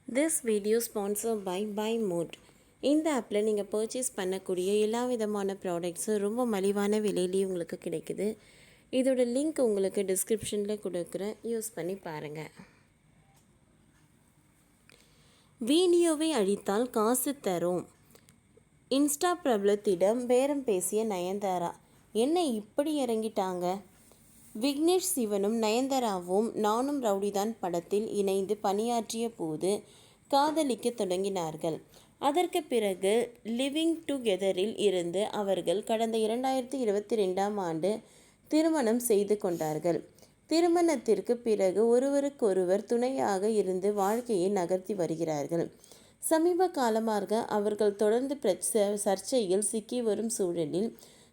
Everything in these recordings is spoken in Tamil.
This video sponsored by Mode. இந்த ஆப்பில் நீங்கள் பர்ச்சேஸ் பண்ணக்கூடிய எல்லா விதமான ப்ராடக்ட்ஸும் ரொம்ப மலிவான விலையிலேயே உங்களுக்கு கிடைக்குது. இதோட லிங்க் உங்களுக்கு டிஸ்கிரிப்ஷனில் கொடுக்குறேன், யூஸ் பண்ணி பாருங்கள். வீடியோவை அழித்தால் காசு தரும். இன்ஸ்டா பிரபலத்திடம் பேரம் பேசிய நயன்தாரா என்ன இப்படி இறங்கிட்டாங்க? விக்னேஷ் சிவனும் நயன்தாராவும் நானும் ரவுடிதான் படத்தில் இணைந்து பணியாற்றிய போது காதலிக்க தொடங்கினார்கள். அதற்கு பிறகு லிவிங் டுகெதரில் இருந்து அவர்கள் கடந்த 2022ஆம் ஆண்டு திருமணம் செய்து கொண்டார்கள். திருமணத்திற்கு பிறகு ஒருவருக்கொருவர் துணையாக இருந்து வாழ்க்கையை நகர்த்தி வருகிறார்கள். சமீப காலமாக அவர்கள் தொடர்ந்து சர்ச்சையில் சிக்கி வரும் சூழலில்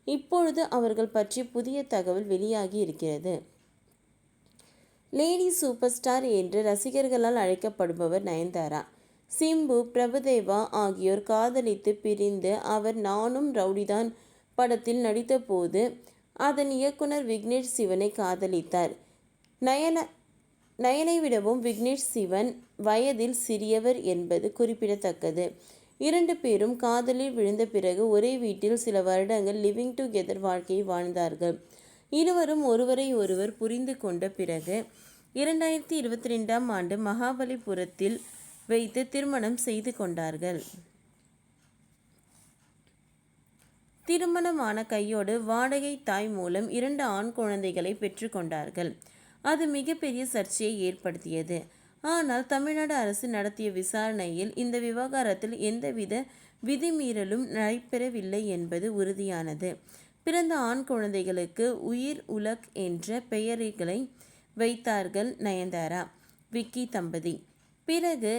இப்பொழுது அவர்கள் பற்றி புதிய தகவல் வெளியாகி இருக்கிறது. லேடி சூப்பர் ஸ்டார் என்று ரசிகர்களால் அழைக்கப்படுபவர் நயன்தாரா. சிம்பு, பிரபுதேவா ஆகியோர் காதலித்து பிரிந்து அவர் நானும் ரவுடிதான் படத்தில் நடித்தபோது அதன் இயக்குனர் விக்னேஷ் சிவனை காதலித்தார். நயனை விடவும் விக்னேஷ் சிவன் வயதில் சிறியவர் என்பது குறிப்பிடத்தக்கது. இரண்டு பேரும் காதலில் விழுந்த பிறகு ஒரே வீட்டில் சில வருடங்கள் லிவிங் டுகெதர் வாழ்க்கையை வாழ்ந்தார்கள். இருவரும் ஒருவரை ஒருவர் புரிந்து கொண்ட பிறகு 2022ஆம் ஆண்டு மகாபலிபுரத்தில் வைத்து திருமணம் செய்து கொண்டார்கள். திருமணமான கையோடு வாடகை தாய் மூலம் 2 ஆண் குழந்தைகளை பெற்றுக்கொண்டார்கள். அது மிகப்பெரிய சர்ச்சையை ஏற்படுத்தியது. ஆனால் தமிழ்நாடு அரசு நடத்திய விசாரணையில் இந்த விவகாரத்தில் எந்தவித விதிமீறலும் நடைபெறவில்லை என்பது உறுதியானது. பிறந்த ஆண் குழந்தைகளுக்கு உயிர் உலக் என்ற பெயர்களை வைத்தார்கள் நயன்தாரா, விக்கி தம்பதி. பிறகு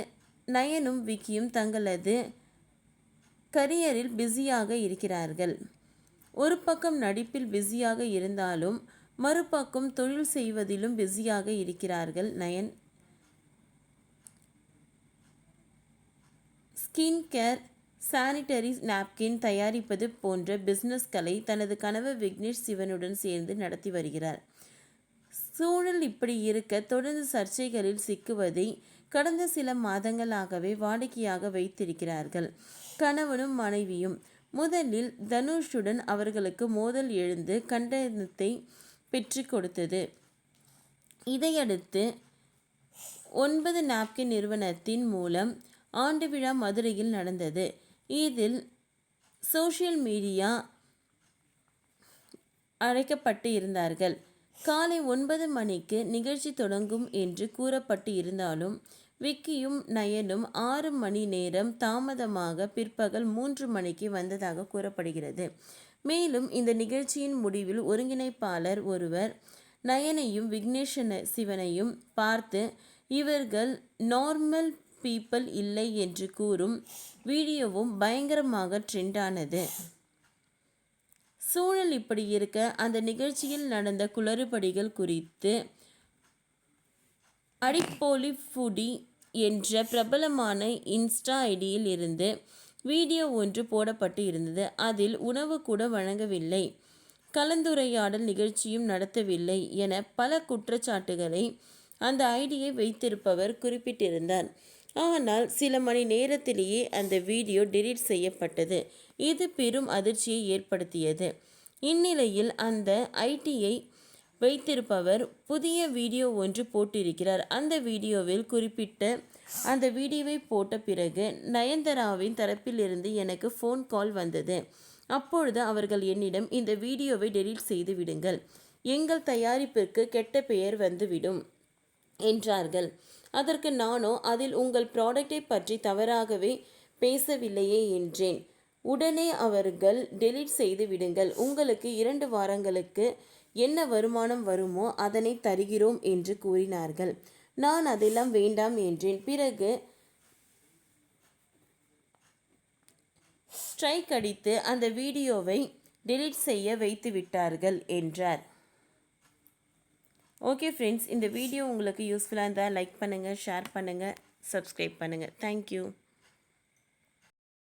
நயனும் விக்கியும் தங்களது கரியரில் பிஸியாக இருக்கிறார்கள். ஒரு பக்கம் நடிப்பில் பிஸியாக இருந்தாலும் மறுபக்கம் தொழில் செய்வதிலும் பிஸியாக இருக்கிறார்கள் nine. Skin care, sanitary napkin தயாரிப்பது போன்ற பிஸ்னஸ்களை தனது கணவர் விக்னேஷ் சிவனுடன் சேர்ந்து நடத்தி வருகிறார். சூழல் இப்படி இருக்க தொடர்ந்து சர்ச்சைகளில் சிக்குவதை கடந்த சில மாதங்களாகவே வாடிக்கையாக வைத்திருக்கிறார்கள் கணவனும் மனைவியும். முதலில் தனுஷுடன் அவர்களுக்கு மோதல் எழுந்து கண்டனத்தை பெற்று கொடுத்தது. இதையடுத்து 9 நாப்கின் நிறுவனத்தின் மூலம் ஆண்டு விழா மதுரையில் நடந்தது. இதில் சோஷியல் மீடியா அழைக்கப்பட்டு இருந்தார்கள். காலை 9 மணிக்கு நிகழ்ச்சி தொடங்கும் என்று கூறப்பட்டு இருந்தாலும் விக்கியும் நயனும் 6 மணி நேரம் தாமதமாக பிற்பகல் 3 மணிக்கு வந்ததாக கூறப்படுகிறது. மேலும் இந்த நிகழ்ச்சியின் முடிவில் ஒருங்கிணைப்பாளர் ஒருவர் நயனையும் விக்னேஷ் சிவனையும் பார்த்து இவர்கள் நார்மல் பீப்பிள் இல்லை என்று கூறும் வீடியோவும் பயங்கரமாக ட்ரெண்டானது. சூழல் இப்படி இருக்க அந்த நிகழ்ச்சியில் நடந்த குளறுபடிகள் குறித்து அடிப்போலி ஃபுடி என்ற பிரபலமான இன்ஸ்டா ஐடியில் இருந்து வீடியோ ஒன்று போடப்பட்டு இருந்தது. அதில் உணவு கூட வழங்கவில்லை, கலந்துரையாடல் நிகழ்ச்சியும் நடத்தவில்லை என பல குற்றச்சாட்டுகளை அந்த ஐடியை வைத்திருப்பவர் குறிப்பிட்டிருந்தார். ஆனால் சில மணி நேரத்திலேயே அந்த வீடியோ டெலீட் செய்யப்பட்டது. இது பெரும் அதிர்ச்சியை ஏற்படுத்தியது. இந்நிலையில் அந்த ஐடியை வைத்திருப்பவர் புதிய வீடியோ ஒன்று போட்டிருக்கிறார். அந்த வீடியோவில் குறிப்பிட்ட அந்த வீடியோவை போட்ட பிறகு நயன்தாராவின் தரப்பிலிருந்து எனக்கு ஃபோன் கால் வந்தது. அப்பொழுது அவர்கள் என்னிடம் இந்த வீடியோவை டெலீட் செய்து விடுங்கள், எங்கள் தயாரிப்பிற்கு கெட்ட பெயர் வந்துவிடும் என்றார்கள். அதற்கு நானோ அதில் உங்கள் ப்ராடக்டை பற்றி தவறாகவே பேசவில்லையே என்றேன். உடனே அவர்கள் டெலீட் செய்து விடுங்கள், உங்களுக்கு 2 வாரங்களுக்கு என்ன வருமானம் வருமோ அதனை தருகிறோம் என்று கூறினார்கள். நான் அதெல்லாம் வேண்டாம் என்றேன். பிறகு ஸ்ட்ரைக் அடித்து அந்த வீடியோவை டெலீட் செய்ய வைத்து விட்டார்கள் என்றார். ஓகே ஃப்ரெண்ட்ஸ், இந்த வீடியோ உங்களுக்கு யூஸ்ஃபுல்லாக இருந்தால் லைக் பண்ணுங்கள், ஷேர் பண்ணுங்கள், சப்ஸ்கிரைப் பண்ணுங்கள். தேங்க்யூ.